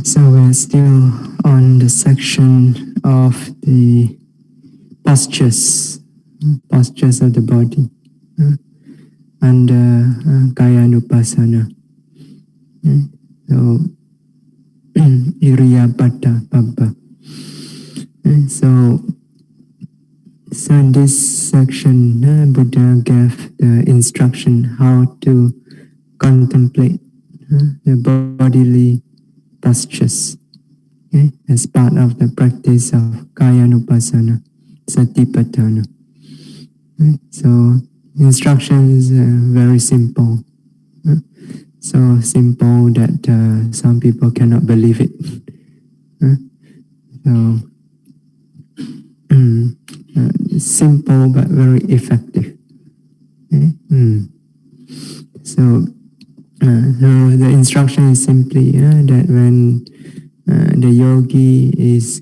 So we're still on the section of the postures of the body under Kayanupassana. So Iriyapata Pabba. So in this section, Buddha gave the instruction how to contemplate the bodily postures as part of the practice of Kayanupassana, Satipatthana. So instructions are very simple. So simple that some people cannot believe it. So simple but very effective. So the instruction is simply that when the yogi is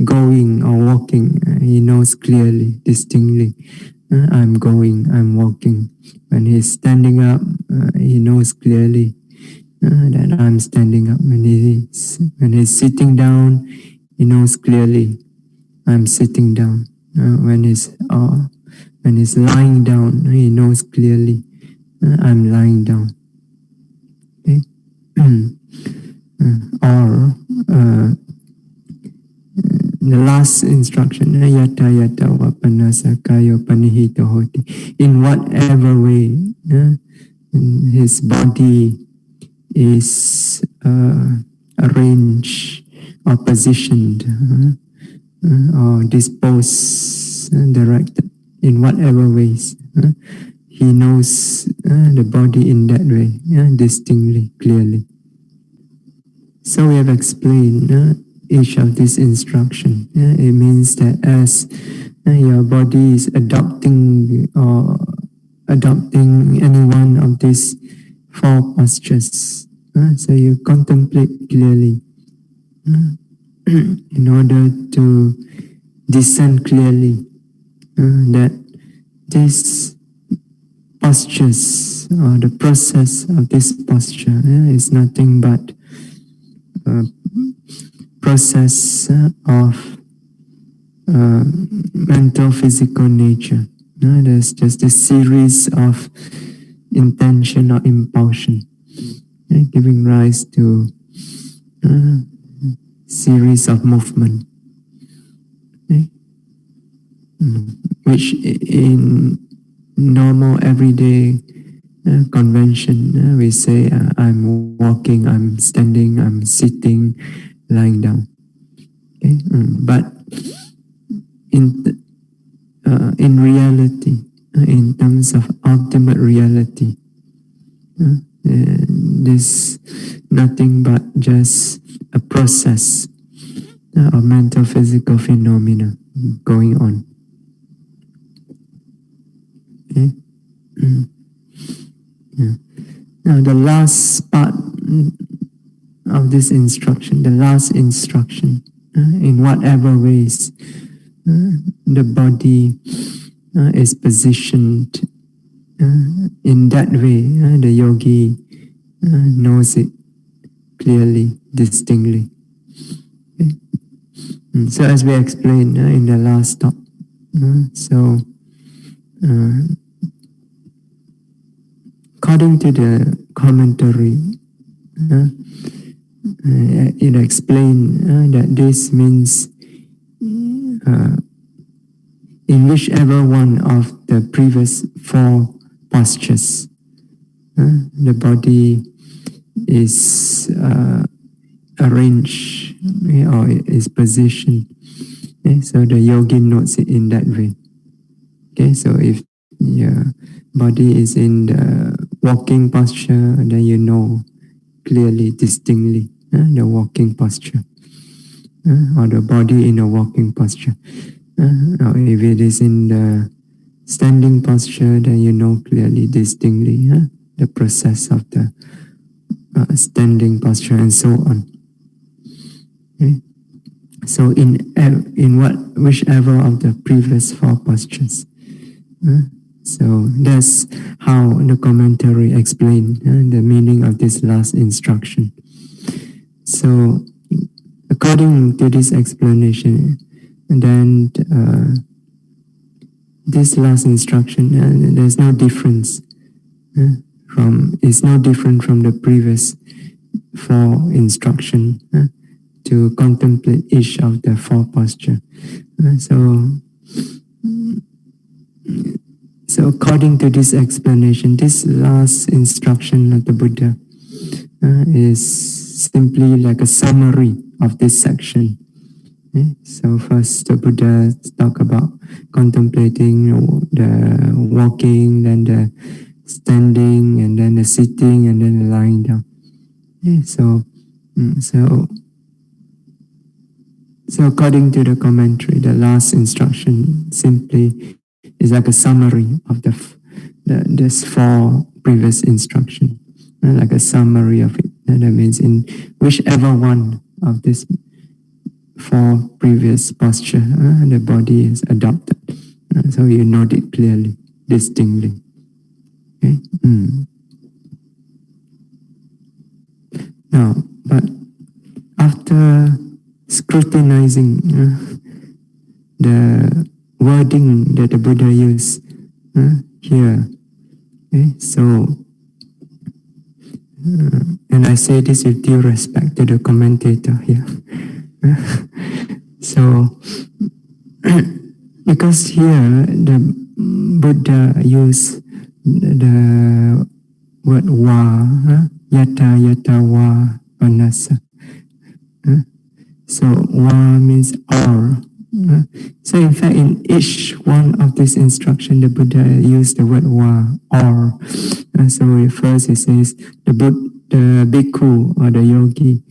going or walking, he knows clearly, distinctly, I'm going, I'm walking. When he's standing up, he knows clearly that I'm standing up. When he's sitting down, he knows clearly, I'm sitting down. When he's lying down, he knows clearly, I'm lying down. Okay? Or the last instruction, yata yata vapanasa kayo panihito hoti. In whatever way his body is arranged or positioned or disposed, directed, in whatever ways, he knows the body in that way, distinctly, clearly. So we have explained each of these instructions. It means that as your body is adopting any one of these four postures, so you contemplate clearly in order to discern clearly that these postures or the process of this posture is nothing but process of mental physical nature. There's just a series of intention or impulsion giving rise to series of movement, which in normal everyday convention we say I'm walking, I'm standing, I'm sitting, lying down. Okay? But in reality, in terms of ultimate reality, this nothing but just a process of mental physical phenomena going on. Okay? Now the last part of this instruction, the last instruction, in whatever ways the body is positioned, in that way the yogi knows it clearly, distinctly. Okay? So as we explained in the last talk, according to the commentary, it explained that this means in whichever one of the previous four postures the body is arranged or is positioned, so the yogi notes it in that way. Okay, so if your body is in the walking posture, then you know clearly, distinctly the walking posture, or the body in a walking posture. Or if it is in the standing posture, then you know clearly, distinctly the process of the standing posture, and so on. Okay? So whichever of the previous four postures. So that's how the commentary explained the meaning of this last instruction. So So according to this explanation, and then this last instruction, there's no difference it's no different from the previous 4 instruction to contemplate each of the 4 posture. So according to this explanation, this last instruction of the Buddha is simply like a summary of this section. So first the Buddha talk about contemplating the walking, then the standing, and then the sitting, and then the lying down. So according to the commentary, the last instruction simply is like a summary of this 4 previous instruction, like a summary of it. And that means in whichever one of this 4 previous posture the body is adopted, so you note it clearly, distinctly. Okay. Now, but after scrutinizing the wording that the Buddha used here, so and I say this with due respect to the commentator here. So because here the Buddha used the word wa, yata yata wa panasa. So wa means or. So in fact, in each one of these instructions, the Buddha used the word wa, or. So first it says the bhikkhu or the yogi,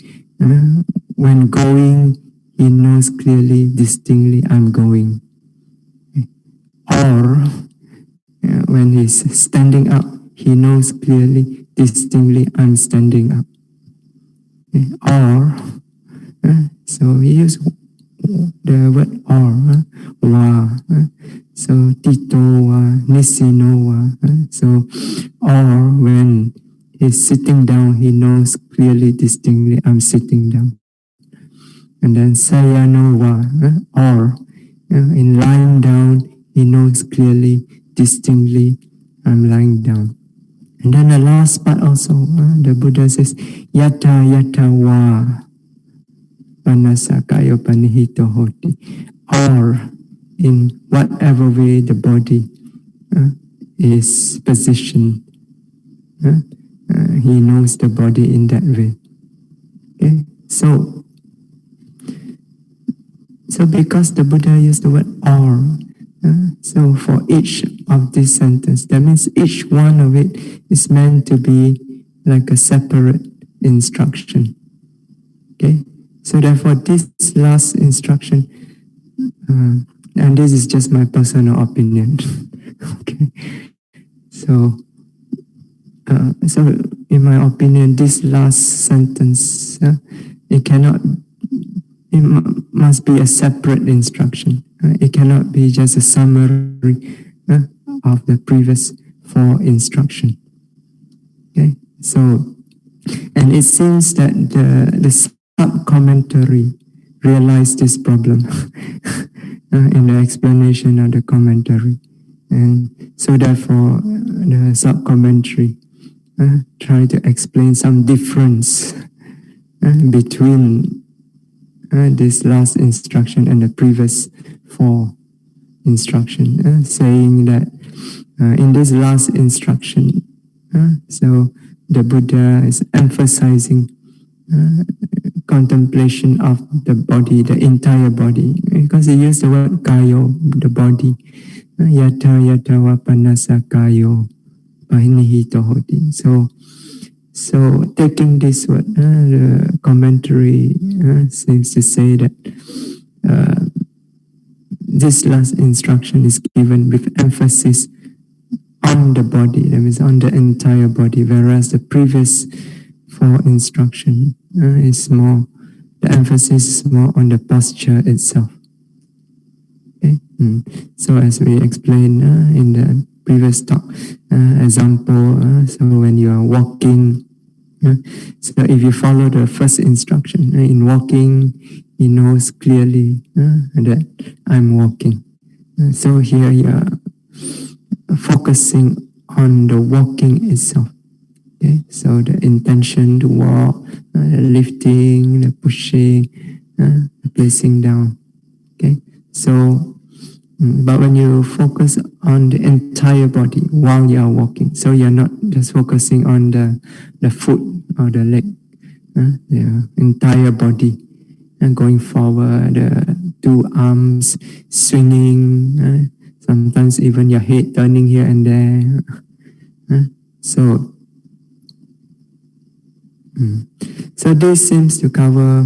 when going, he knows clearly, distinctly, I'm going. Or when he's standing up, he knows clearly, distinctly, I'm standing up. Or, so he used the word or, wa. So tito wa, nisino wa. So, or when he's sitting down, he knows clearly, distinctly, I'm sitting down. And then sayano wa, or in lying down, he knows clearly, distinctly, I'm lying down. And then the last part also, the Buddha says, yata yata wa panasakayo panihito hoti. Or in whatever way the body is positioned, he knows the body in that way. Okay? So because the Buddha used the word or, so for each of these sentences, that means each one of it is meant to be like a separate instruction. Okay? So therefore this last instruction, and this is just my personal opinion. Okay? So in my opinion, this last sentence, it must be a separate instruction. It cannot be just a summary of the previous 4 instructions. Okay, so, and it seems that the sub-commentary realized this problem in the explanation of the commentary, and so therefore the sub-commentary try to explain some difference between this last instruction and the previous 4 instruction, saying that in this last instruction, so the Buddha is emphasizing contemplation of the body, the entire body, because he used the word kayo, the body, yata yata wa panasa kayo pahinihito hoti. So taking this word, the commentary seems to say that this last instruction is given with emphasis on the body, that means on the entire body, whereas the previous 4 instruction is more, the emphasis is more on the posture itself. Okay? So as we explained in the previous talk, example, so when you are walking, So if you follow the first instruction, in walking, he knows clearly that I'm walking. So here you are focusing on the walking itself. Okay? So the intention to walk, the lifting, the pushing, the placing down. Okay? So, but when you focus on the entire body while you are walking, so you're not just focusing on the foot or the leg, the entire body, and going forward, the two arms swinging, sometimes even your head turning here and there. So this seems to cover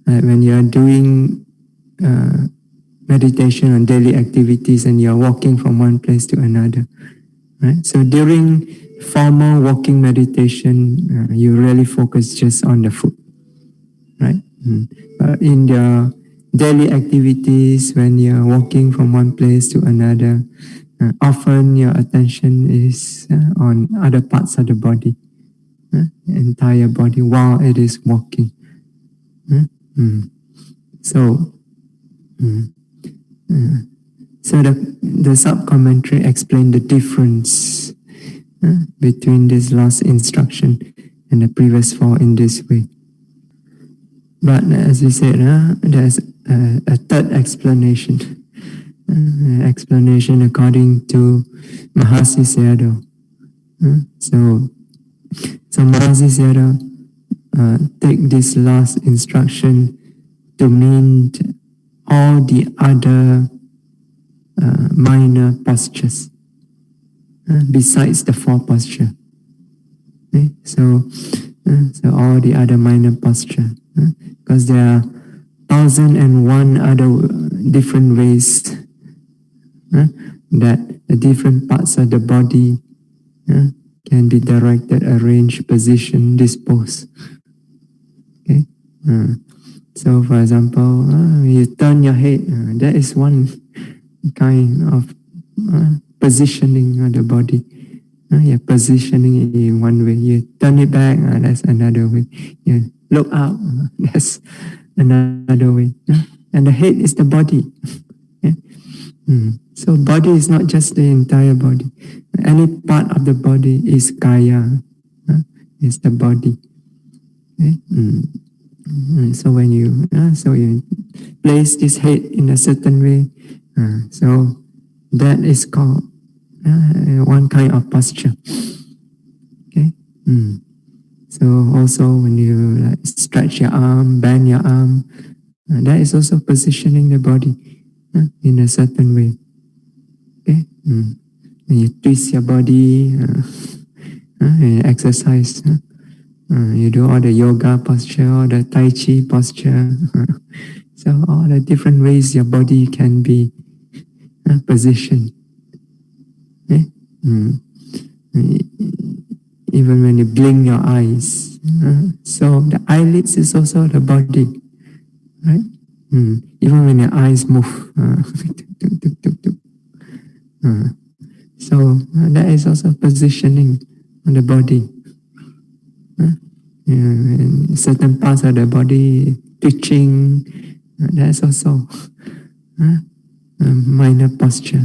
when you are doing meditation on daily activities and you are walking from one place to another. Right? So during formal walking meditation, you really focus just on the foot. Right? But in your daily activities, when you are walking from one place to another, often your attention is on other parts of the body. Entire body while it is walking. So the sub-commentary explained the difference between this last instruction and the previous four in this way. But as we said, there's a third explanation. Explanation according to Mahasi Sayadaw. So Mahasi Sayadaw take this last instruction to mean all the other minor postures besides the four posture. Okay? So all the other minor posture, because there are 1,001 other different ways that the different parts of the body can be directed, arranged, positioned, disposed. Okay. So, for example, you turn your head. That is one kind of positioning of the body. You're positioning it in one way. You turn it back. That's another way. You look up. That's another way. And the head is the body. So body is not just the entire body. Any part of the body is kaya. Is the body. Okay? So when you place this head in a certain way, so that is called one kind of posture. Okay. So also when you stretch your arm, bend your arm, that is also positioning the body in a certain way. Okay. When you twist your body, and exercise. You do all the yoga posture, all the tai chi posture. So all the different ways your body can be positioned. Okay? Even when you blink your eyes. So the eyelids is also the body. Right? Even when your eyes move. So that is also positioning on the body. And certain parts of the body twitching, that's also minor posture.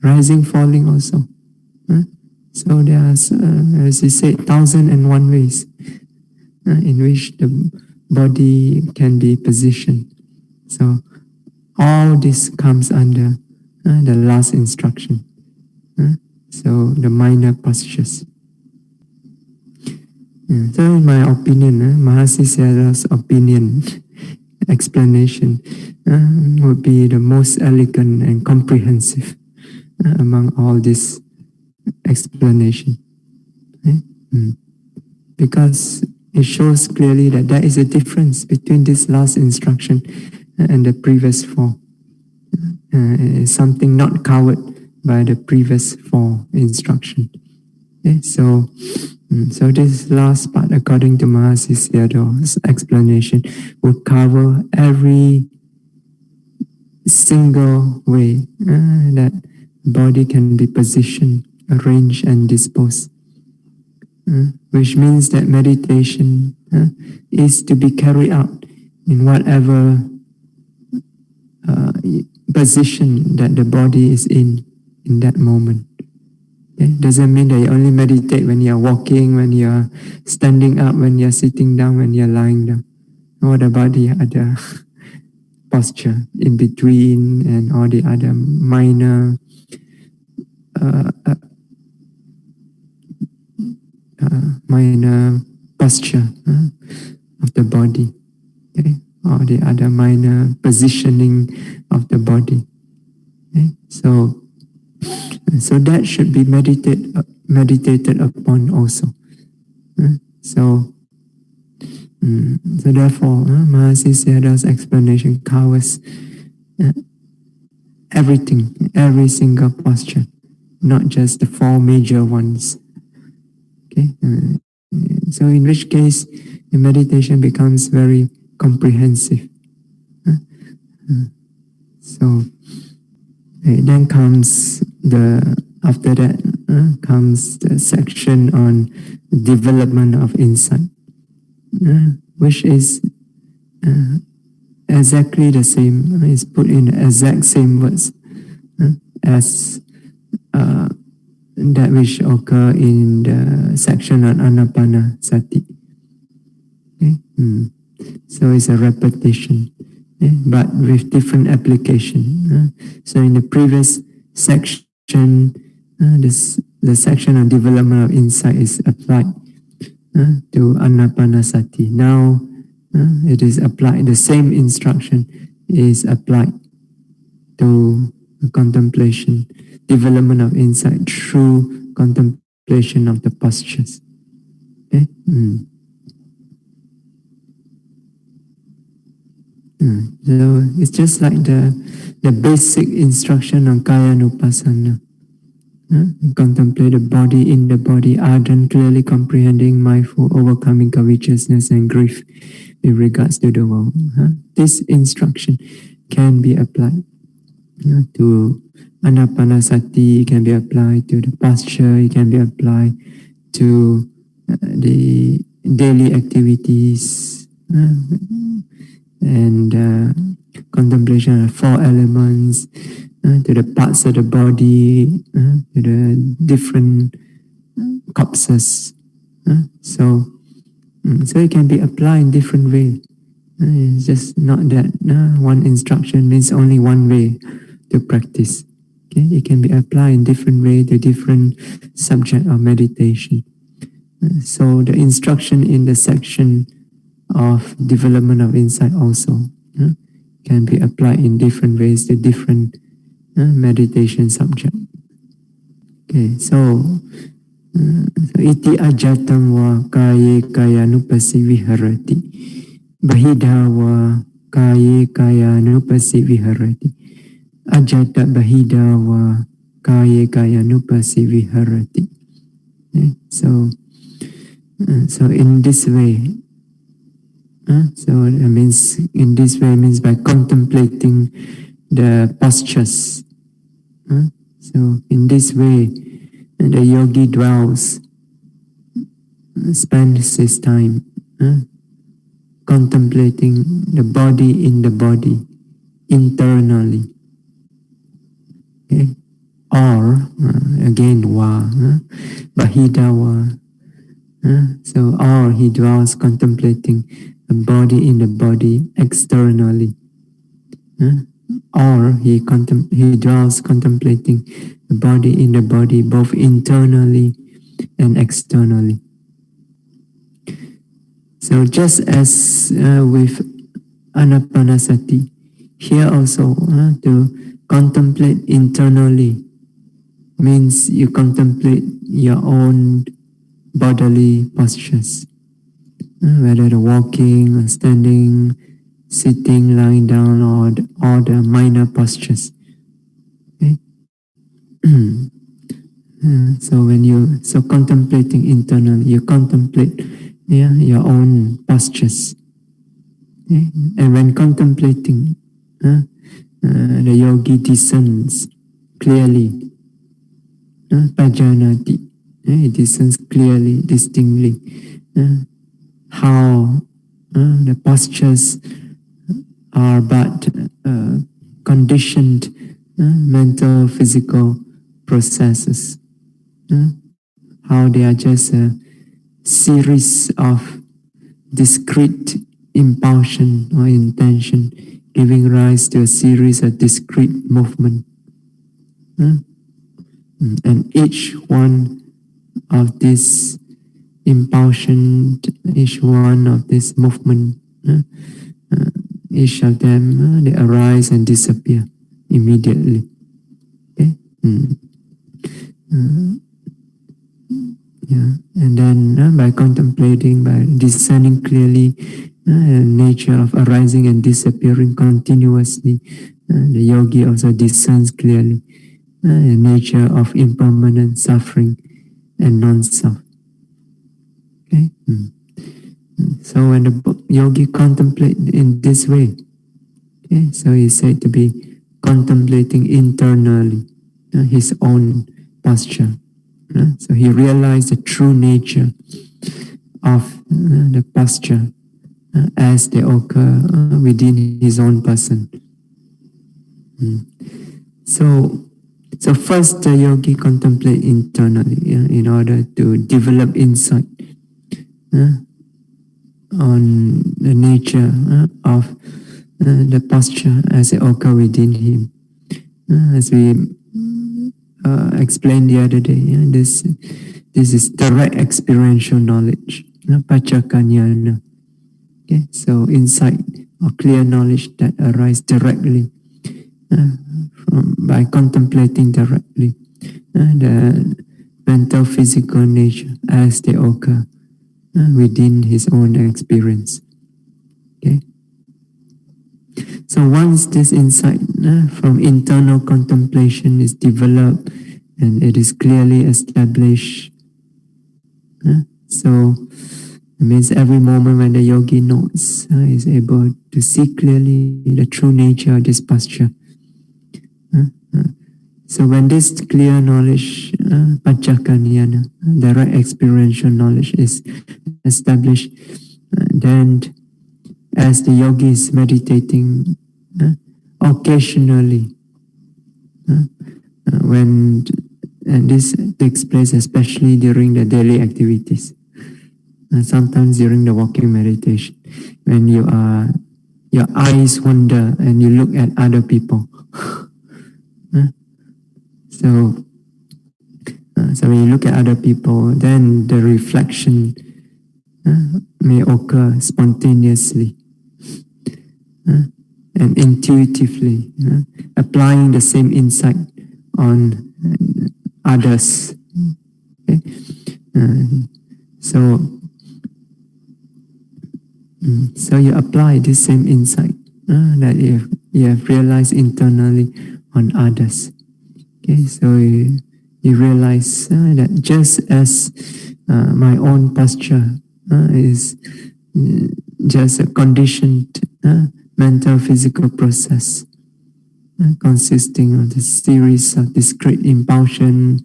Rising, falling also. So there are, as you said, 1,001 ways in which the body can be positioned. So all this comes under the last instruction. So the minor postures. So in my opinion, Mahasi Sayadaw's opinion, explanation would be the most elegant and comprehensive among all this explanation. Because it shows clearly that there is a difference between this last instruction and the previous four. It's something not covered by the previous four instructions. Okay, so this last part, according to Mahasi Sayadaw's explanation, will cover every single way that body can be positioned, arranged, and disposed. which means that meditation is to be carried out in whatever position that the body is in that moment. Okay? Doesn't mean that you only meditate when you're walking, when you're standing up, when you're sitting down, when you're lying down. What about the other posture in between and all the other minor minor posture of the body, okay? Or the other minor positioning of the body. Okay? So that should be meditated upon also. So therefore, Mahasi Sayadaw's explanation covers everything, every single posture, not just the four major ones. Okay, so in which case the meditation becomes very comprehensive. So then comes after that comes the section on development of insight, which is exactly the same, is put in the exact same words as that which occur in the section on anapanasati. Okay? So it's a repetition, but with different application. So in the previous section, the section on development of insight is applied to anapanasati. Now it is applied, the same instruction is applied to contemplation, development of insight through contemplation of the postures. Okay? So it's just like the basic instruction on kaya nupassana. Contemplate the body in the body, ardent, clearly comprehending, mindful, overcoming covetousness and grief with regards to the world. This instruction can be applied to anapanasati, it can be applied to the posture, it can be applied to the daily activities and contemplation of four elements, to the parts of the body, to the different corpses. So it can be applied in different ways. It's just not that one instruction means only one way to practice. Okay? It can be applied in different ways to different subject of meditation. So the instruction in the section of development of insight also can be applied in different ways to different meditation subject. Okay, so iti ajatam wa kaye kayanupasi viharati, bahida wa kaye kayanupasi viharati, ajata bahida wa kaye kayanupasi viharati. Okay, so in this way, so it means in this way means by contemplating the postures. So in this way, the yogi spends his time contemplating the body in the body internally. Okay? Or again wa, bahida wa. So or he dwells contemplating the body in the body externally. Or he dwells contemplating the body in the body both internally and externally. So just as with anapanasati, here also to contemplate internally means you contemplate your own bodily postures, whether the walking or standing, sitting, lying down, or the minor postures. Okay? So contemplating internally, you contemplate your own postures. Okay? And when contemplating, the yogi discerns clearly, pajanati, He discerns clearly, distinctly how the postures are but conditioned mental, physical processes. How they are just a series of discrete impulsion or intention giving rise to a series of discrete movement. And each one of this impulsion, each one of this movement, each of them, they arise and disappear immediately. Okay? Yeah. And then by contemplating, by discerning clearly the nature of arising and disappearing continuously, the yogi also discerns clearly the nature of impermanent suffering and non-self. Okay? So when the yogi contemplates in this way, okay, so he's said to be contemplating internally his own posture. So he realized the true nature of the posture as they occur within his own person. So first the yogi contemplate internally in order to develop insight on the nature of the posture as it occur within him. As we explained the other day, this is direct experiential knowledge, pachakanyana. Okay, so insight or clear knowledge that arises directly by contemplating directly the mental, physical nature as they occur within his own experience. Okay. So once this insight from internal contemplation is developed and it is clearly established, so it means every moment when the yogi knows, is able to see clearly the true nature of this posture. So when this clear knowledge, panchakanyana, direct experiential knowledge is established, then as the yogi is meditating, occasionally, and this takes place especially during the daily activities, sometimes during the walking meditation, when your eyes wander and you look at other people. So when you look at other people, then the reflection may occur spontaneously and intuitively, applying the same insight on others. Okay? So you apply this same insight that you have realized internally on others. Okay, so you realize that just as my own posture is just a conditioned mental physical process consisting of the series of discrete impulsion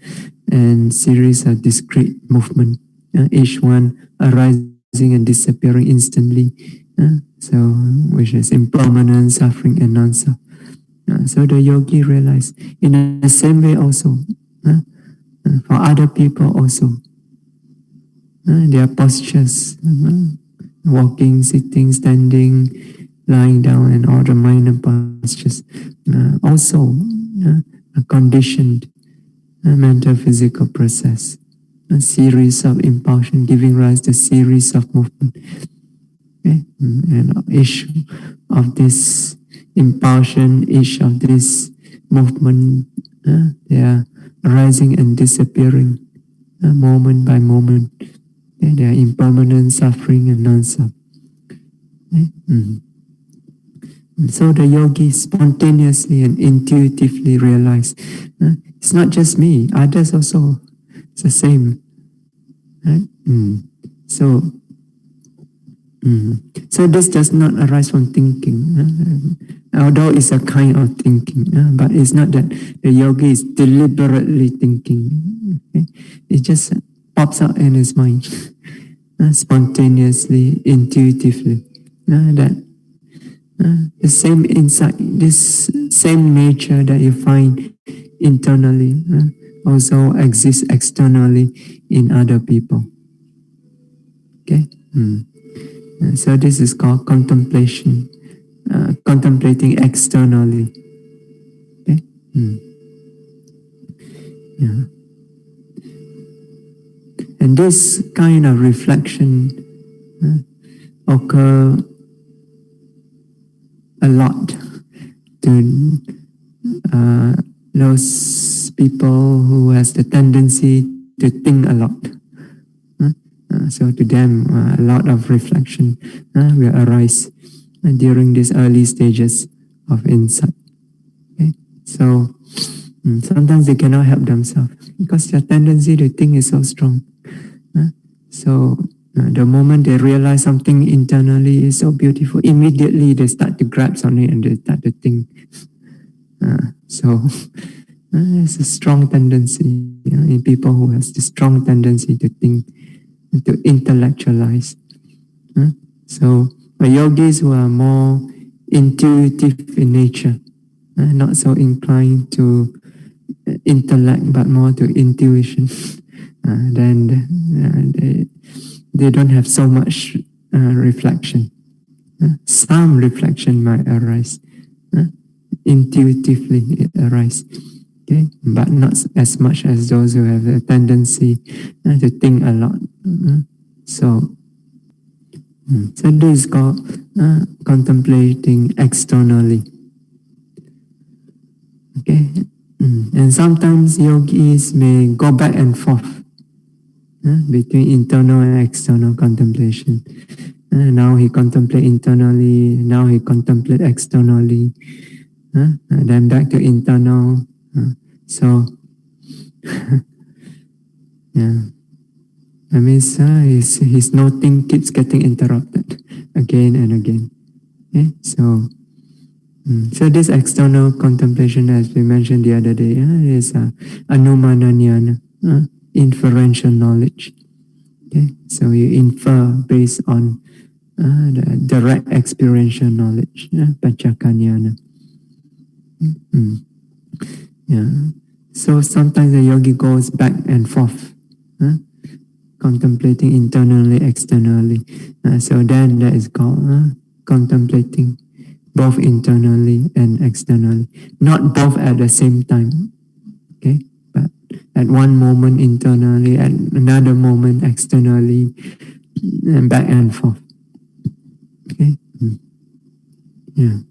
and series of discrete movement, each one arising and disappearing instantly, so which is impermanent, suffering and non-self. So the yogi realized in the same way also for other people also, their postures, walking, sitting, standing, lying down, and all the minor postures also a conditioned mental physical process, a series of impulsion giving rise to a series of movement. Okay? And each of this impulsion, each of this movement, they are arising and disappearing moment by moment. Okay? They are impermanent, suffering and non-self. Okay? So the yogi spontaneously and intuitively realize it's not just me, others also, it's the same. Right? So this does not arise from thinking, although it's a kind of thinking, but it's not that the yogi is deliberately thinking. Okay? It's just pops out in his mind, spontaneously, intuitively. That the same insight, this same nature that you find internally also exists externally in other people. Okay. So this is called contemplation, contemplating externally. Okay. Yeah. And this kind of reflection occur a lot to those people who has the tendency to think a lot. So to them, a lot of reflection will arise during these early stages of insight. Okay? So sometimes they cannot help themselves because their tendency to think is so strong. So the moment they realize something internally is so beautiful, immediately they start to grasp on it and they start to think. So it's a strong tendency in people who has the strong tendency to think, to intellectualize. So yogis who are more intuitive in nature, not so inclined to intellect but more to intuition, then they don't have so much reflection. Some reflection might arise. Intuitively it arises. Okay? But not as much as those who have a tendency to think a lot. So this is called contemplating externally. Okay, and sometimes yogis may go back and forth between internal and external contemplation. Now he contemplate internally, now he contemplate externally, then back to internal. So, yeah, that means his noting keeps getting interrupted again and again. Okay? So this external contemplation, as we mentioned the other day, is anumana jnana, inferential knowledge. Okay? So you infer based on the direct experiential knowledge, paccaka jnana. Yeah. So sometimes the yogi goes back and forth, contemplating internally, externally. So then that is called contemplating both internally and externally. Not both at the same time, okay? But at one moment internally, at another moment externally, and back and forth. Okay? Yeah.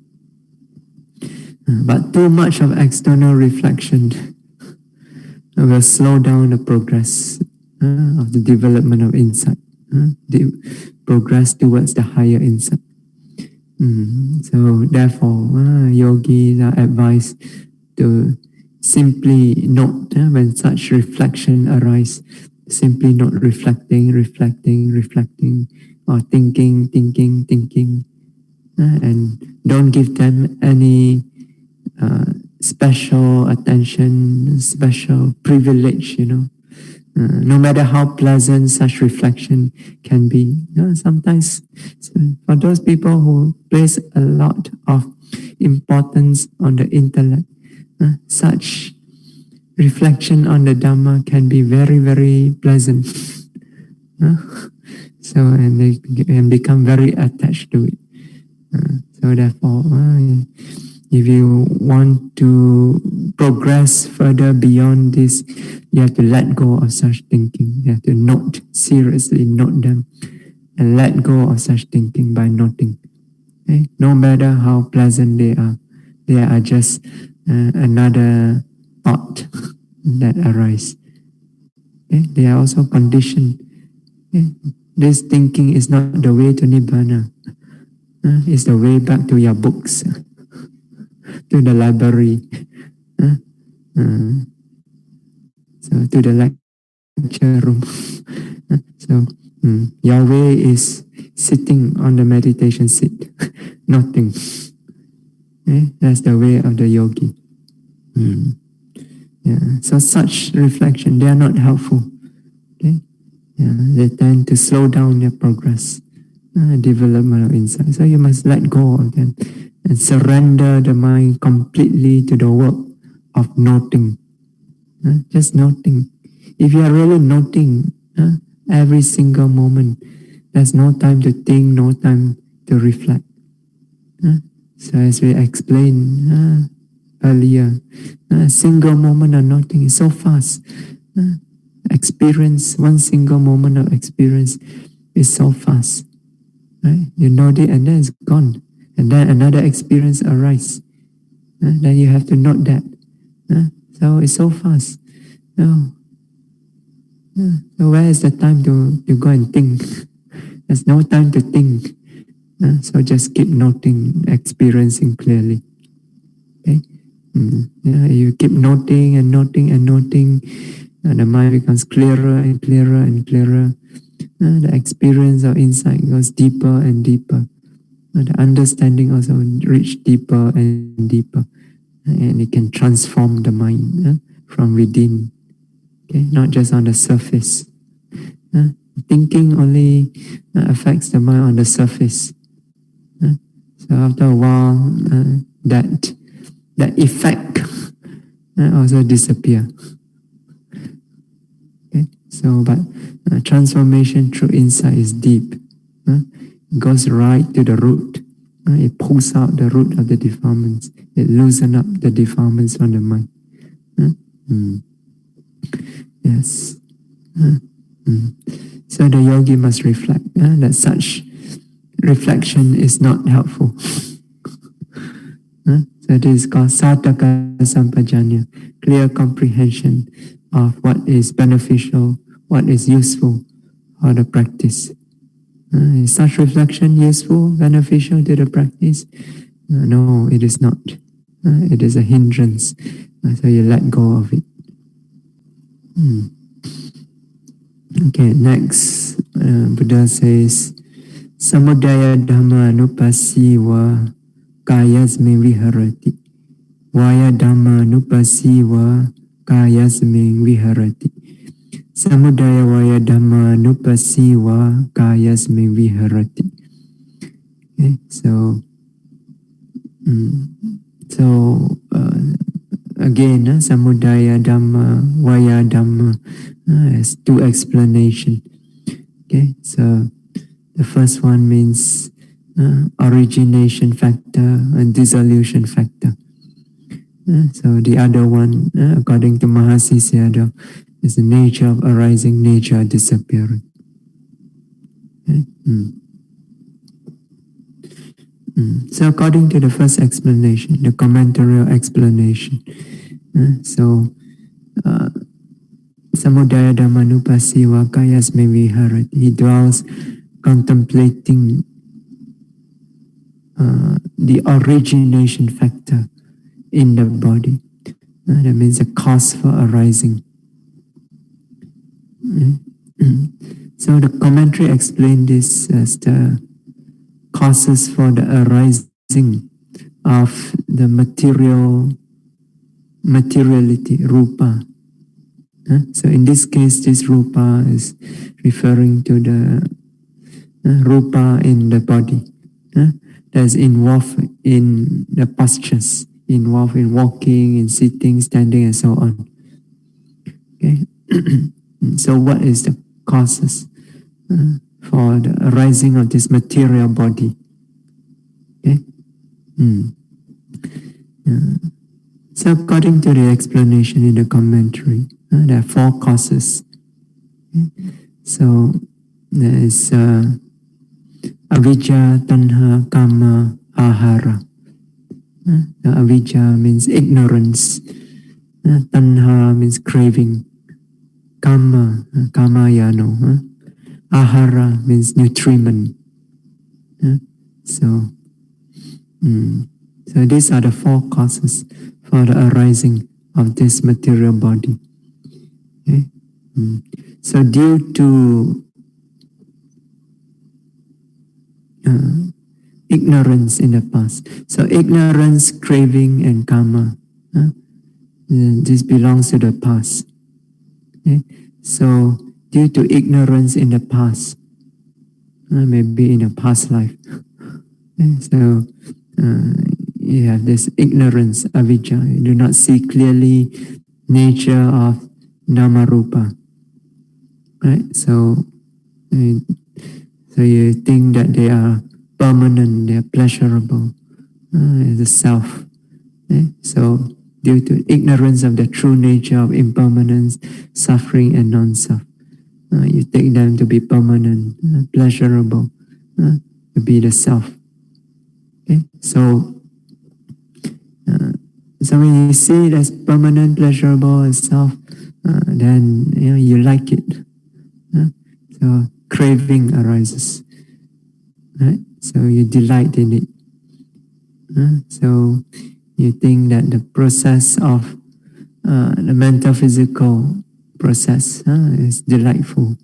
But too much of external reflection will slow down the progress of the development of insight, the progress towards the higher insight. So therefore, yogis are advised to simply note when such reflection arise, simply not reflecting, or thinking, and don't give them any special attention, special privilege, no matter how pleasant such reflection can be. Sometimes for those people who place a lot of importance on the intellect, such reflection on the Dhamma can be very, very pleasant. So, and they can become very attached to it. So therefore, if you want to progress further beyond this, you have to let go of such thinking. You have to seriously note them, and let go of such thinking by noting. Okay? No matter how pleasant they are just another thought that arise. Okay? They are also conditioned. Okay? This thinking is not the way to Nibbana. It's the way back to your books, to the library, so to the lecture room. So your way is sitting on the meditation seat, nothing. Okay? That's the way of the yogi. Yeah. So such reflection, they are not helpful. Okay? Yeah, they tend to slow down their progress, development of insight. So you must let go of them and surrender the mind completely to the work of noting. Just noting. If you are really noting every single moment, there's no time to think, no time to reflect. So as we explained earlier, a single moment of noting is so fast. Experience, one single moment of experience is so fast. Right? You note it and then it's gone. And then another experience arises. Then you have to note that. So it's so fast. So where is the time to go and think? There's no time to think. So just keep noting, experiencing clearly. Okay? You keep noting and noting and noting, and the mind becomes clearer and clearer and clearer. The experience of insight goes deeper and deeper. The understanding also reach deeper and deeper. And it can transform the mind from within. Okay? Not just on the surface. Thinking only affects the mind on the surface. So after a while, that effect also disappear. Okay? So, but transformation through insight is deep. It goes right to the root. It pulls out the root of the defilements. It loosens up the defilements from the mind. Yes. So the yogi must reflect that such reflection is not helpful. So this is called sataka sampajanya, clear comprehension of what is beneficial, what is useful for the practice. Is such reflection useful, beneficial to the practice? No, it is not. It is a hindrance. So you let go of it. Okay, next, Buddha says, samudaya dhamma nupasiva kayasmin viharati. Vaya dhamma nupasiva kayasmin viharati. Samudaya vaya dhamma nupasiva kayasmin viharati. Okay, so again, samudaya dhamma, vaya dhamma has two explanations. Okay, so the first one means origination factor and dissolution factor. So the other one, according to Mahasi Sayadaw, is the nature of arising, nature of disappearing. Okay? So according to the first explanation, the commentary explanation, samudaya dhammanupasiva kayasmin viharati. He dwells contemplating the origination factor in the body. That means the cause for arising. So the commentary explained this as the causes for the arising of the materiality, rupa. So in this case, this rupa is referring to the rupa in the body. That's involved in the postures, involved in walking, in sitting, standing, and so on. Okay. So what is the causes for the arising of this material body? Okay. So according to the explanation in the commentary, there are four causes. Okay. So there is avijja, tanha, kama, ahara. Avijja means ignorance. Tanha means craving. Kama, kamayano. Ahara means nutriment. So these are the four causes for the arising of this material body. Okay? So due to ignorance in the past. So ignorance, craving, and karma. This belongs to the past. Okay? So due to ignorance in the past, maybe in a past life. So you have this ignorance, avijja. You do not see clearly nature of Dhamma Rupa. Right? So you think that they are permanent, they are pleasurable, the self. So due to ignorance of the true nature of impermanence, suffering and non-self, you take them to be permanent, pleasurable, to be the self. Okay? So when you see it as permanent, pleasurable, as self, then you like it. So craving arises. Right? So you delight in it. So you think that the process of the mental physical process is delightful.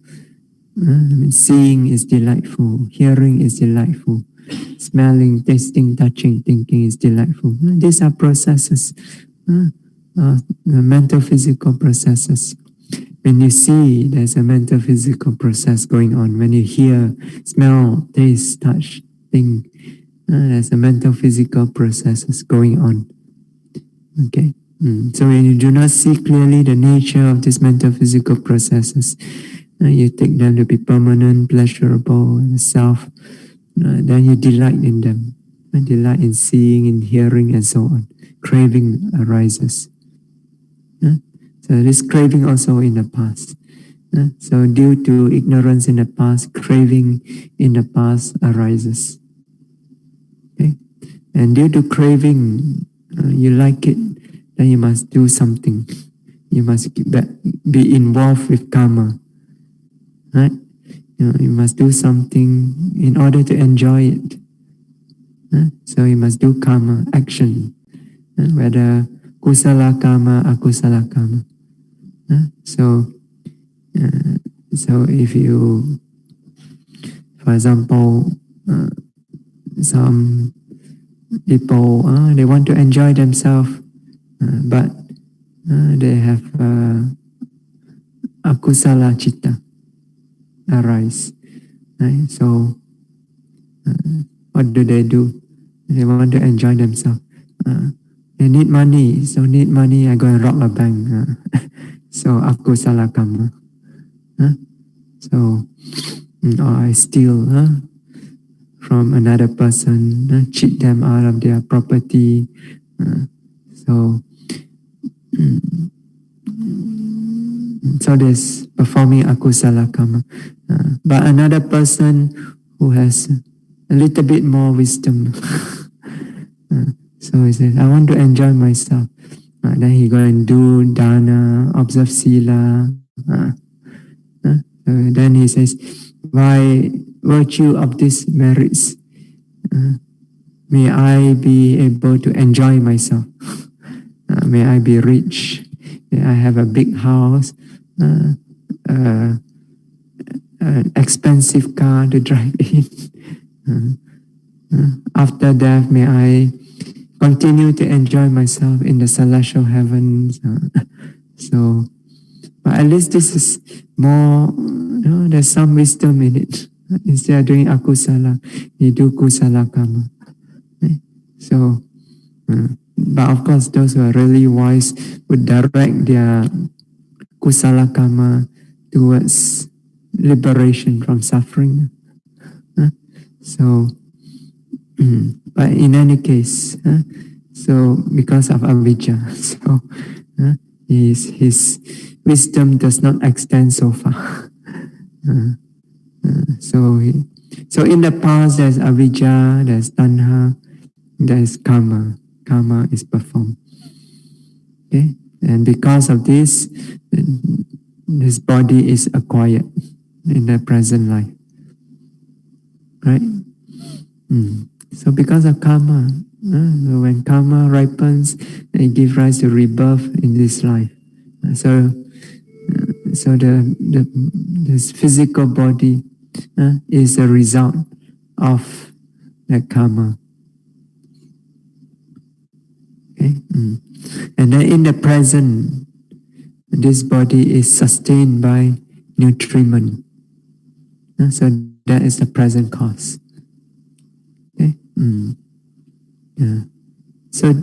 Seeing is delightful. Hearing is delightful. Smelling, tasting, touching, thinking is delightful. These are processes, the mental physical processes. When you see there's a mental physical process going on, when you hear, smell, taste, touch, think, there's a mental physical processes going on. Okay. So when you do not see clearly the nature of these mental physical processes, you take them to be permanent, pleasurable, self, then you delight in them. Delight in seeing, in hearing, and so on. Craving arises. So this craving also in the past. So due to ignorance in the past, craving in the past arises. Okay? And due to craving, you like it, then you must do something. You must be involved with karma. Right? You must do something in order to enjoy it. So you must do karma, action, whether kusala karma, akusala karma. So if you, for example, some people, they want to enjoy themselves, but they have akusala citta arise. Right? So what do? They want to enjoy themselves. They need money, so need money, I go and rob a bank. So akusala karma. So or I steal from another person, cheat them out of their property. So there's performing akusala karma. But another person who has a little bit more wisdom, so he says, I want to enjoy myself. Then he go and do dana, observe sila. Then he says, by virtue of these merits, may I be able to enjoy myself. May I be rich. May I have a big house, an expensive car to drive in. After death, may I continue to enjoy myself in the celestial heavens. So, but at least this is more, there's some wisdom in it. Instead of doing akusala, you do kusala karma. So, but of course, those who are really wise would direct their kusala karma towards liberation from suffering. So, but in any case, so because of avijja, so his wisdom does not extend so far. So in the past there's avijja, there's tanha, there's karma. Karma is performed. Okay, and because of this body is acquired in the present life. Right? So because of karma, when karma ripens, it gives rise to rebirth in this life. So this physical body is a result of that karma. Okay? And then in the present, this body is sustained by nutriment. So that is the present cause. Okay. Yeah. So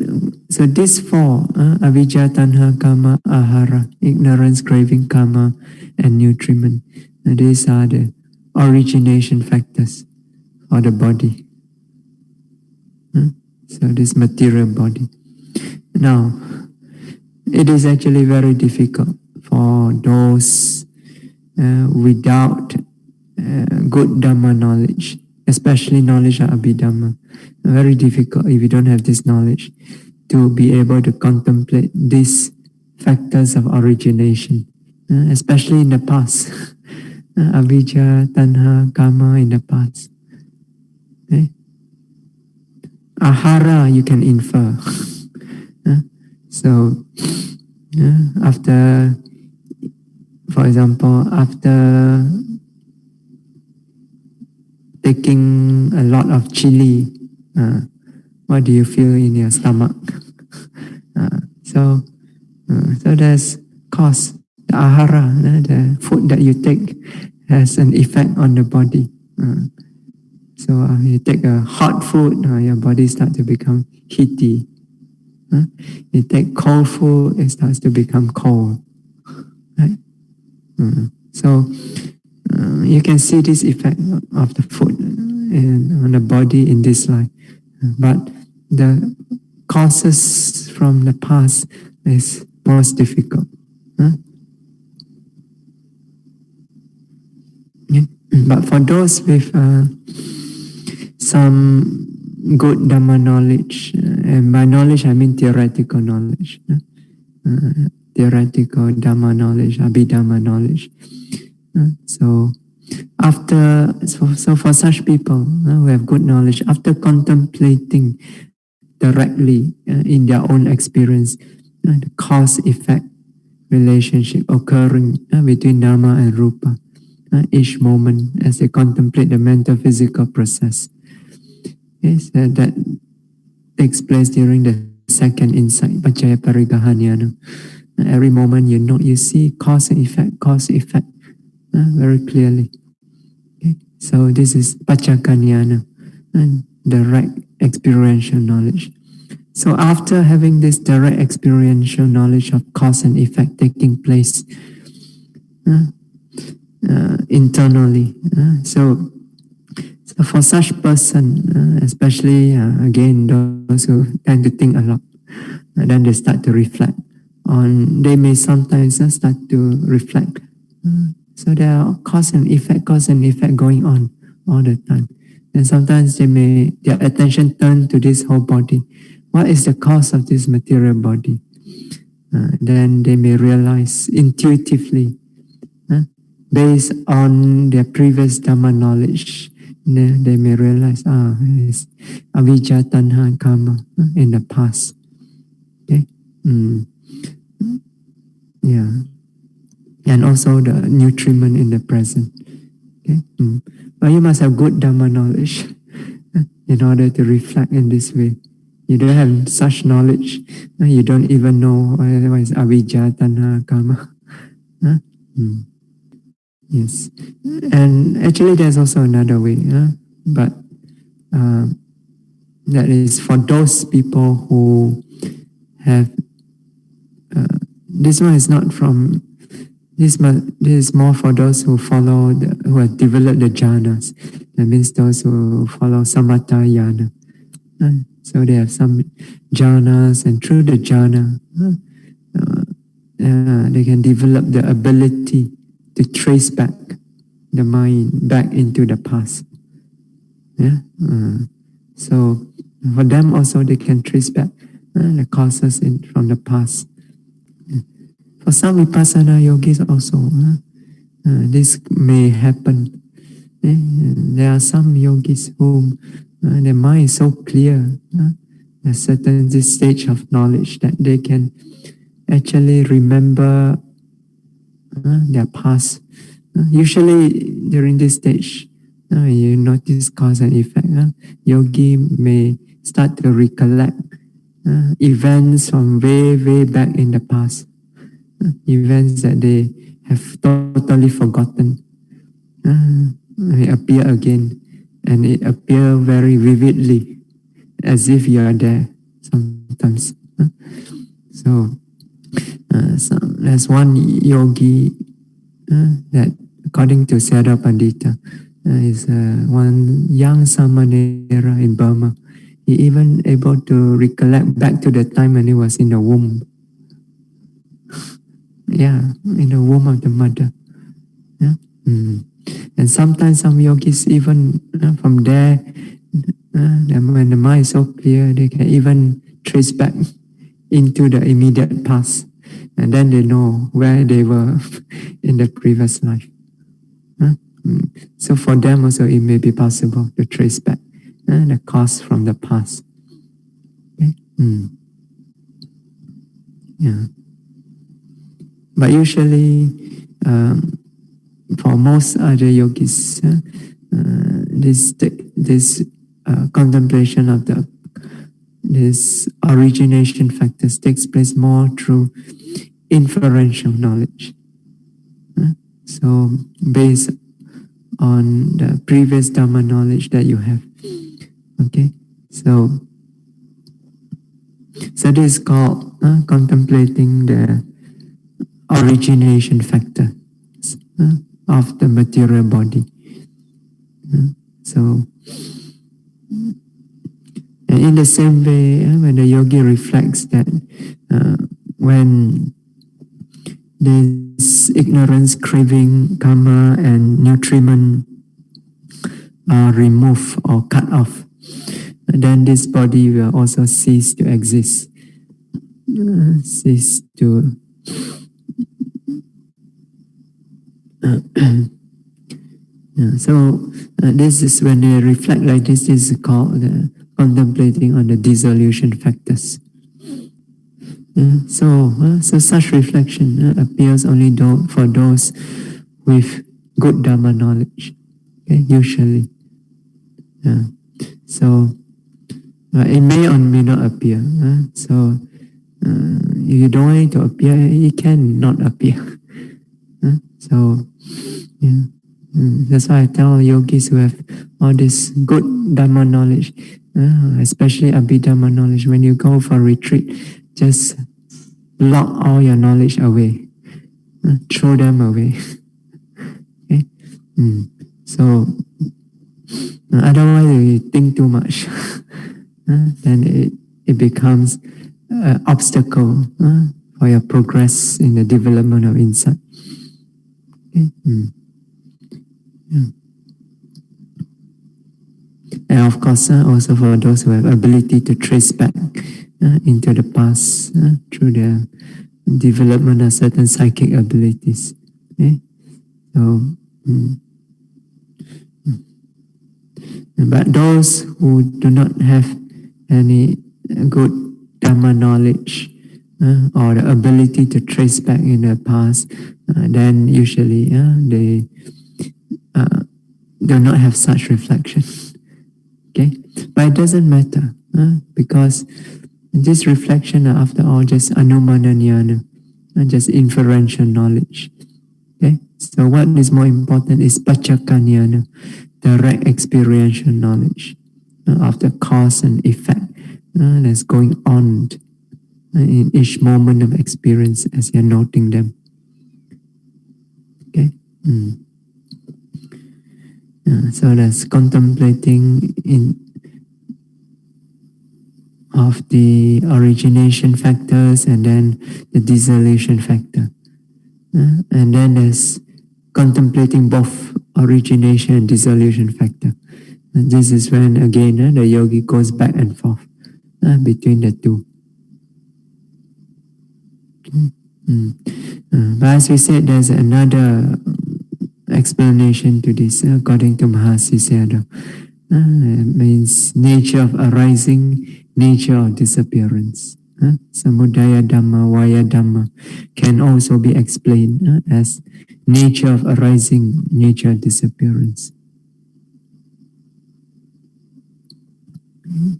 these four, avijja, tanha, kama, ahara, ignorance, craving, karma, and nutriment. These are the origination factors for the body. So this material body. Now, it is actually very difficult for those without good Dhamma knowledge, especially knowledge of Abhidhamma. Very difficult if you don't have this knowledge to be able to contemplate these factors of origination, especially in the past. Avijja, tanha, kama in the past. Okay? Ahara you can infer. So after, for example, after taking a lot of chili, what do you feel in your stomach? So there's cause. The ahara, the food that you take, has an effect on the body. So you take a hot food, your body starts to become heaty. You take cold food, it starts to become cold. Right? So you can see this effect of the food on the body in this life. But the causes from the past is most difficult. But for those with some good Dhamma knowledge, and by knowledge I mean theoretical knowledge, theoretical Dhamma knowledge, Abhidhamma knowledge. So for such people who have good knowledge, after contemplating directly in their own experience, the cause-effect relationship occurring between Dhamma and Rupa, each moment as they contemplate the mental physical process. Yes, that takes place during the second insight, Paccaya Parigahanyana. Every moment you see cause and effect very clearly. Okay? So this is Paccakanyana, and direct experiential knowledge. So after having this direct experiential knowledge of cause and effect taking place internally, so for such person, especially again those who tend to think a lot, then they start to reflect on. They may sometimes start to reflect. So there are cause and effect going on all the time. And sometimes their attention turn to this whole body. What is the cause of this material body? Then they may realize intuitively, based on their previous Dhamma knowledge, they may realize, it's avijja, tanha, kama in the past. Okay? Yeah. And also the nutriment in the present. Okay? But you must have good Dhamma knowledge in order to reflect in this way. You don't have such knowledge, you don't even know what is avijja, tanha, kama. Yes. And actually there's also another way, but that is for those people who have, this one is not from, this is more for those who follow, who have developed the jhanas. That means those who follow samatha jhana. So they have some jhanas, and through the jhana, they can develop the ability to trace back the mind back into the past. Yeah. So for them also they can trace back the causes from the past. For some Vipassana yogis also, this may happen. There are some yogis whom their mind is so clear, a certain this stage of knowledge that they can actually remember their past. Usually during this stage, you notice cause and effect. Yogi may start to recollect events from way back in the past, events that they have totally forgotten. It appear again, and it appear very vividly, as if you are there sometimes. So there's one yogi that, according to Sayadaw Pandita, is one young samaṇera in Burma. He even able to recollect back to the time when he was in the womb. Yeah, in the womb of the mother. Yeah. And sometimes some yogis even from there, when the mind is so clear, they can even trace back into the immediate past, and then they know where they were in the previous life. So for them also it may be possible to trace back the cause from the past. Okay? Yeah. But usually, for most other yogis, this contemplation of this origination factors takes place more through inferential knowledge. So based on the previous Dhamma knowledge that you have. Okay, so this is called contemplating the origination factor of the material body. So, in the same way, when the yogi reflects that when this ignorance, craving, karma, and nutriment are removed or cut off, then this body will also cease to exist, cease to so this is when they reflect like this is called contemplating on the dissolution factors. So such reflection appears only for those with good Dhamma knowledge, okay, usually. So it may or may not appear. So if you don't want it to appear, it can not appear. So yeah. That's why I tell yogis who have all this good Dhamma knowledge, especially Abhidhamma knowledge, when you go for retreat, just lock all your knowledge away, throw them away. Okay? So otherwise, if you think too much, then it becomes an obstacle for your progress in the development of insight. Okay? And of course, also for those who have ability to trace back into the past through the development of certain psychic abilities. Okay? So, but those who do not have any good Dhamma knowledge or the ability to trace back in the past, then usually they do not have such reflection. Okay, but it doesn't matter because this reflection are after all just anumana jnana, just inferential knowledge. Okay, so what is more important is paccaka jnana, direct experiential knowledge of the cause and effect that's going on in each moment of experience as you're noting them. Okay. So that's contemplating of the origination factors and then the dissolution factor. And then there's contemplating both origination and dissolution factor. And this is when again the yogi goes back and forth between the two. But as we said, there's another explanation to this according to Mahasi Sayadaw. It means nature of arising, nature of disappearance. Samudaya Dhamma, Vaya Dhamma can also be explained as nature of arising, nature of disappearance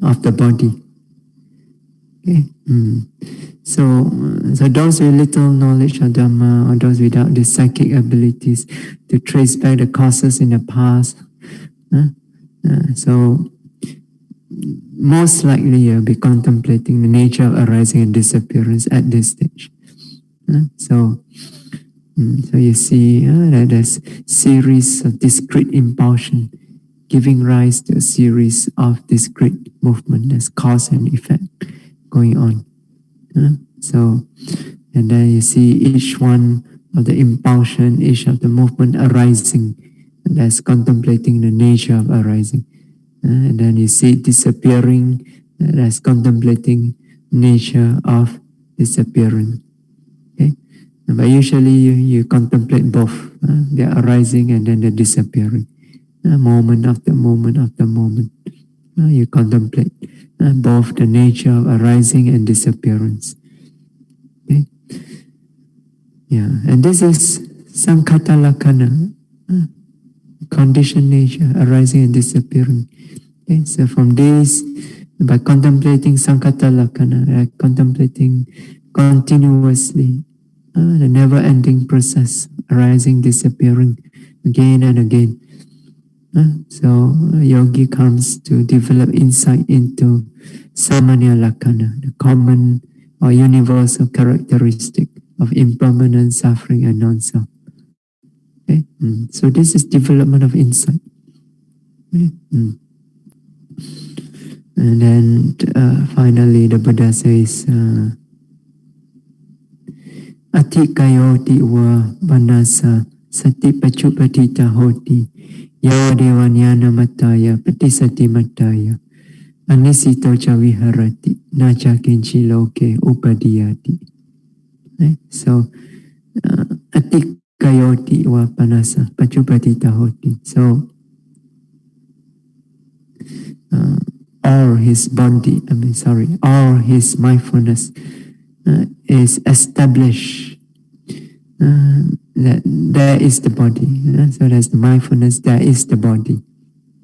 of the body. Okay. So those with little knowledge of Dhamma, or those without the psychic abilities to trace back the causes in the past, so most likely you'll be contemplating the nature of arising and disappearance at this stage. So you see that there's series of discrete impulsion giving rise to a series of discrete movement. There's cause and effect going on. So, and then you see each one of the impulsion, each of the movement arising. That's contemplating the nature of arising. And then you see it disappearing. That's contemplating nature of disappearance. Okay? But usually you contemplate both. The arising and then the disappearing. Moment after moment after moment. You contemplate both the nature of arising and disappearance. Okay? Yeah, and this is Sankhata Lakkhana, conditioned nature, arising and disappearing. Okay, so from this, by contemplating Sankhata Lakkhana, contemplating continuously the never-ending process, arising, disappearing, again and again. So yogi comes to develop insight into samaṇera lakkhana, the common or universal characteristic of impermanent suffering and non-self. Okay? So this is development of insight. Okay? And then finally the Buddha says, Atikayoti wa vanasa sati pachupatita hoti yawadevanyana mataya patisati mataya anisito cha viharati nacha kinchi loke upadiyati. So atikayoti wa panasa pachupatita hoti. So all his body, all his mindfulness is established. That there is the body. So there's the mindfulness, there is the body.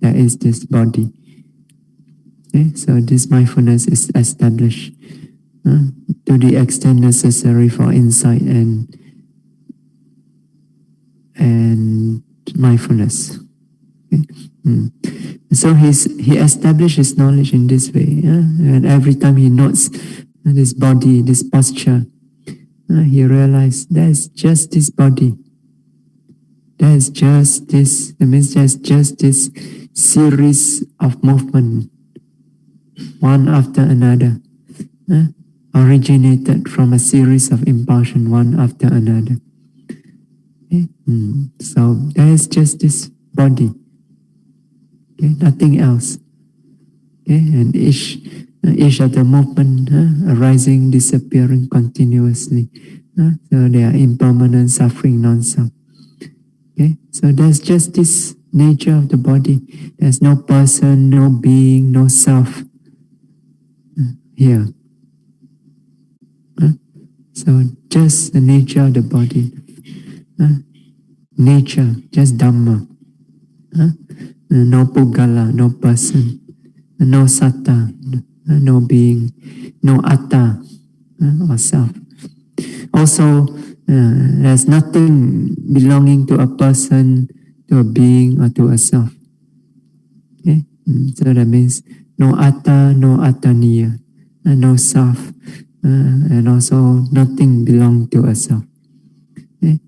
There is this body. Okay? So this mindfulness is established to the extent necessary for insight and mindfulness. Okay? So he established his knowledge in this way. And every time he notes this body, this posture, he realized there's just this body. There's just this, that means there's just this series of movement, one after another, originated from a series of impulsion, one after another. Okay? So there's just this body, okay? Nothing else. Okay? And each of the movement arising, disappearing continuously. So they are impermanent, suffering, non-self. Okay? So there's just this nature of the body. There's no person, no being, no self here. So just the nature of the body. Nature, just Dhamma. No Puggala, no person, no Satta, no being, no Atta or self. Also, there's nothing belonging to a person, to a being, or to a self. Okay? So that means no Atta, no Attaniya, no self, and also nothing belong to a self. Okay?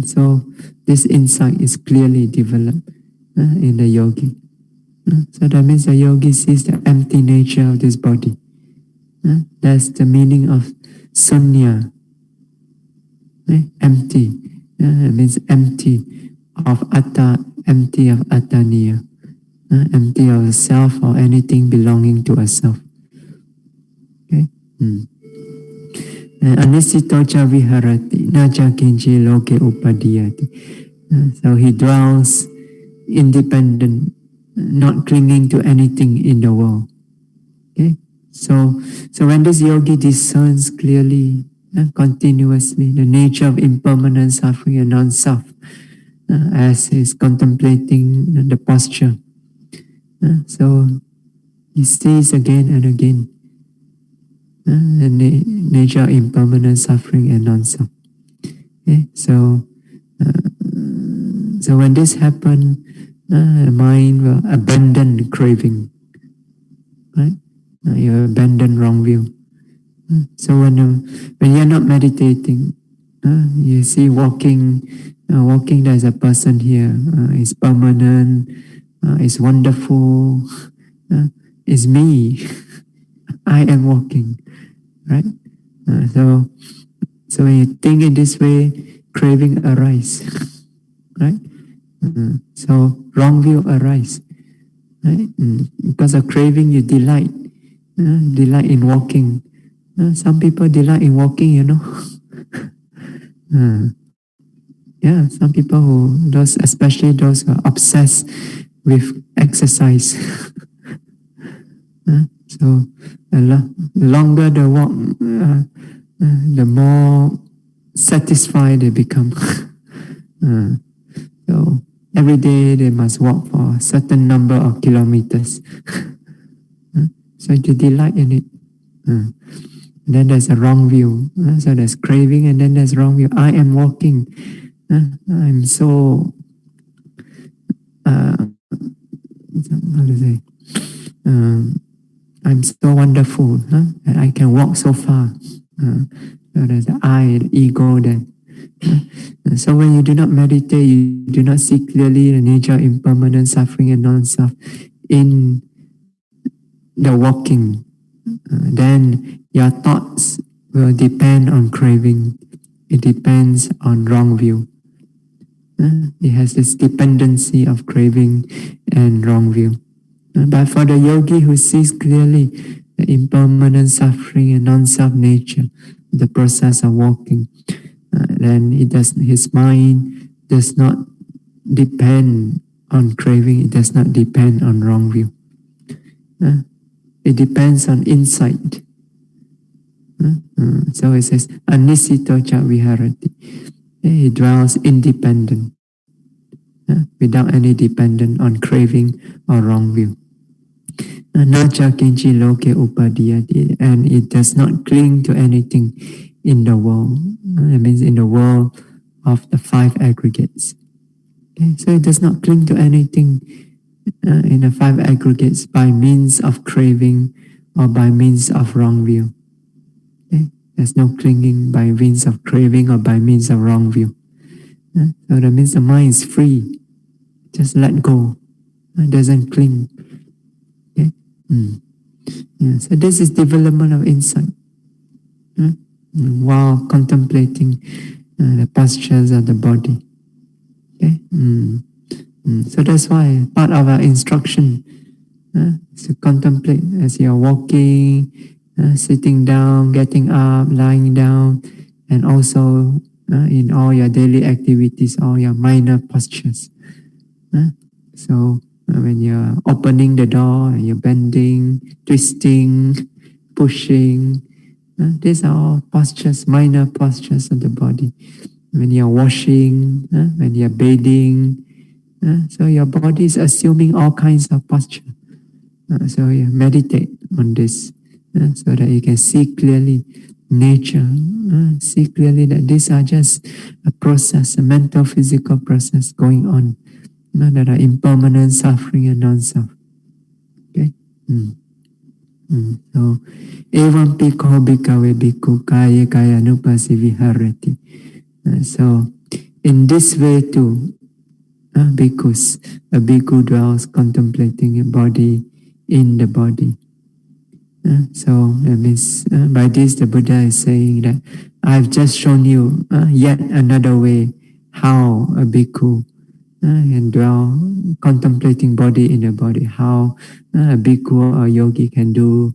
So this insight is clearly developed in the yogi. So that means the yogi sees the empty nature of this body. That's the meaning of sunya. Empty. It means empty of atta, empty of attaniya, empty of a self or anything belonging to a self. Okay? Anisito cha viharati, nacha kinchi loke upadiyati. So he dwells independent, not clinging to anything in the world. Okay? So when this yogi discerns clearly, continuously, the nature of impermanent suffering and non-self, as he's contemplating the posture, so he sees again and again the nature of impermanent suffering and non-self. Okay? So when this happens, the mind will abandon craving, right? You abandon wrong view. So when you're not meditating, you see walking there's a person here, is permanent, is wonderful, is me. I am walking, right? So when you think in this way, craving arise, right? So wrong view arise, right? Because of craving, you delight in walking. Some people delight in walking, yeah, some people especially those who are obsessed with exercise. So the longer the walk, the more satisfied they become. So every day they must walk for a certain number of kilometers. So you delight in it. Then there's a wrong view. So there's craving, and then there's wrong view. I am walking. I'm so how to say? I'm so wonderful, that I can walk so far. So there's the I, the ego there. So when you do not meditate, you do not see clearly the nature of impermanent suffering and non-self in the walking, then your thoughts will depend on craving. It depends on wrong view. It has this dependency of craving and wrong view. But for the yogi who sees clearly the impermanent suffering and non-self nature, the process of walking, then his mind does not depend on craving, it does not depend on wrong view. It depends on insight. So it says, anisito cha viharati. He dwells independent, without any dependent on craving or wrong view. Nacha kinchi loke upadiyati, and it does not cling to anything in the world. It means in the world of the five aggregates. Okay? So it does not cling to anything in the five aggregates by means of craving or by means of wrong view. Okay? There's no clinging by means of craving or by means of wrong view. So that means the mind is free. Just let go. It doesn't cling. Okay? Yeah, so this is development of insight. While contemplating the postures of the body. Okay? So that's why part of our instruction is to contemplate as you're walking, sitting down, getting up, lying down, and also in all your daily activities, all your minor postures. So when you're opening the door, and you're bending, twisting, pushing, these are all postures, minor postures of the body. When you're washing, when you're bathing, so your body is assuming all kinds of posture. So you meditate on this so that you can see clearly nature, see clearly that these are just a process, a mental, physical process going on, that are impermanent suffering and non-self. Okay? So, evam pikho bhikkhave bhikkhu kaya kaya anupasi viharati. So, in this way too, bhikkhus, a bhikkhu dwells contemplating a body in the body. So that means by this the Buddha is saying that I've just shown you yet another way how a bhikkhu can dwell contemplating body in the body, how a bhikkhu or yogi can do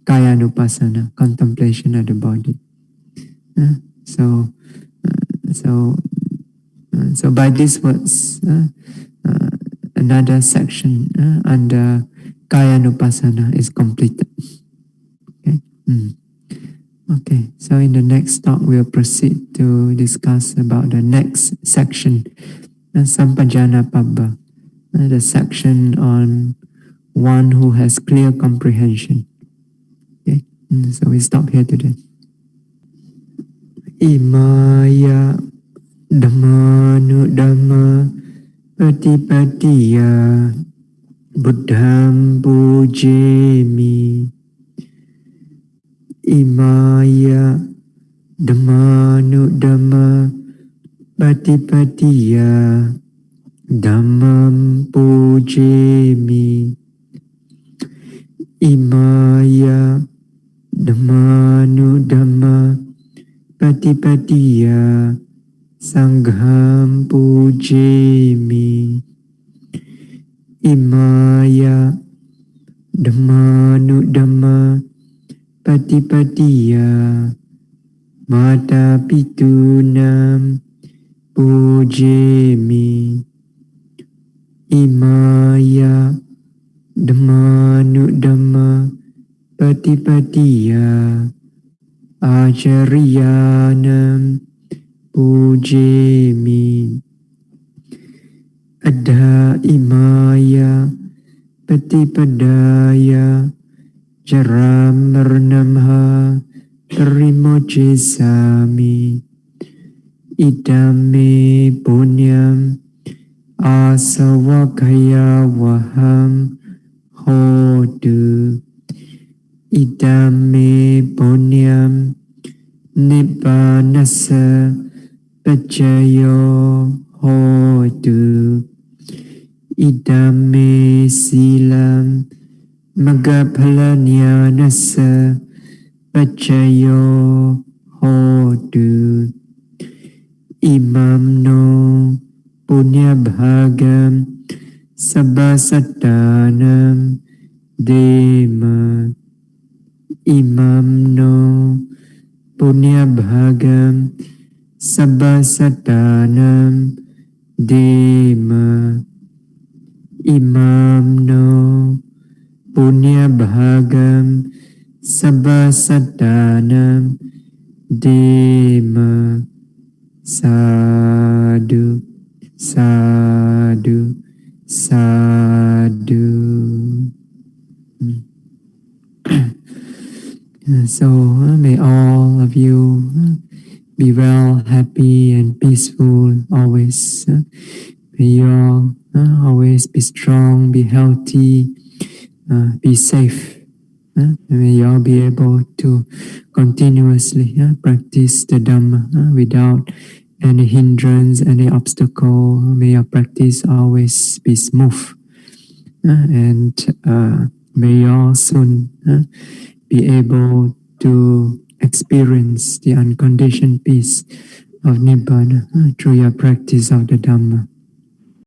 kaya nupassana, contemplation of the body. So by these words, another section under kaya nupassana is completed. Okay. Okay. So in the next talk, we'll proceed to discuss about the next section, sampajana pabba, the section on one who has clear comprehension. Okay. So we stop here today. Imaya Dhammanu Dhamma Patipatiya Buddham Pujemi. Imaya Dhammanu Dhamma Patipatiya Dhammam Pujemi. Imaya Dhammanu Dhamma Patipatiya Sangham Pujemi. Imaya Dhammanu Dhamma Patipatiya Mata Pitunam Pujemi. Imaya Dhammanu Dhamma Patipatiya Acharyanam Pujemi. Adha Imaya Patipadaya Jaramernamha Parimochisami. Idame Punyam Asawakaya Waham Hodu. Idame Punyam Nibbanasa Pacayo Hodu. Idame Silam Magaphalanyanasa Pacayo Hodu. Imam no Punya Bhagam Sabbasatanam Dema. Imam no Punya Bhagam Sabbasatanam Dema. Imam no Punya Bhagam Sabbasatanam Dema. Sadhu, sadhu, sadhu. So may all of you be well, happy and peaceful always. May you all always be strong, be healthy, be safe. May you all be able to continuously practice the Dhamma without any hindrance, any obstacle. May your practice always be smooth. And may you all soon be able to experience the unconditioned peace of Nibbana through your practice of the Dhamma.